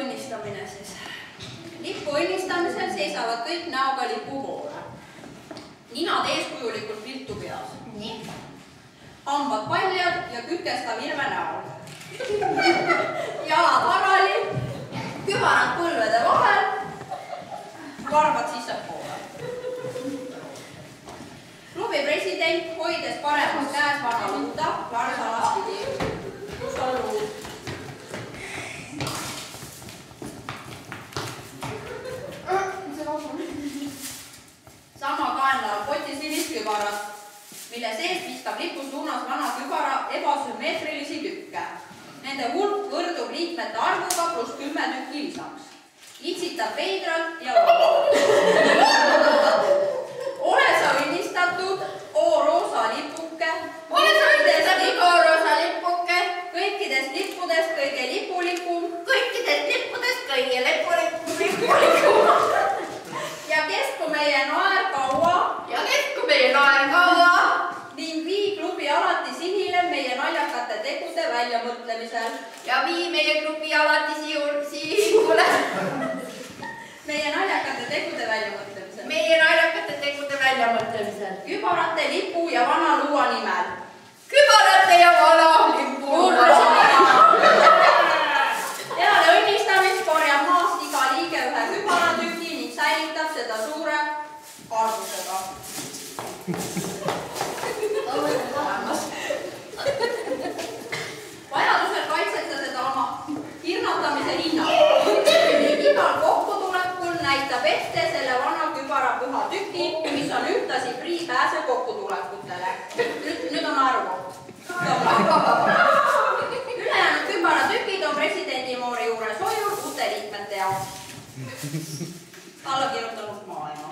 õnnistamine siis. Lipu õnnistamisel seisavad kõik näoga lipu poole. Ninad eeskujulikult viltu peas. Nii. Hambad paljad ja kütkestav ilme näol. Jalad harali, kübarad põlvede vahel, varbad sissepoole. Klubi president, hoides paremas käes vana luuda, Lars Alaspidi. Kus on luud? Sama kaenla on potis siniskübarat, mille sees viskab lipu suunas vana kübara ebasümmeetrilisi tükke. Nende hulk võrdub liikmete arvuga pluss 10 tükki lisaks. Itsitab veidralt ja ole sa õnnistatud, oo roosa lipuke. Kõikidest lippudest kõige lipulikum. Kõikidest lippudest kõige lipulikum. Ja kestku meie naer kaua. Ning vii klubi alati sihile meie naljakate tegude väljamõtlemisel. Ja vii meie klubi alati sihile. Meie naljakate tegude väljamõtlemisel. Meie naljakate tegude väljamõtlemisel. Kübarate, lipu ja vana luua nimel. Kübarate ja vana lipu. Peale õnnistamist korjab maast iga liige ühe kübaratüki ning säilitab seda suure arvusega. Vajadusel kaitsete seda oma hirnatamise hinnaga. Igal kokkutulekul näitab ette selle vana kübara püha tüki, mis on ühtlasi pääse kokkutulekutele. Nüüd on arvukoht. Ülejäänud kübaratükid on presidendimoori juures hoiul uute liikmete jaoks. Alla kirjutanud maailma.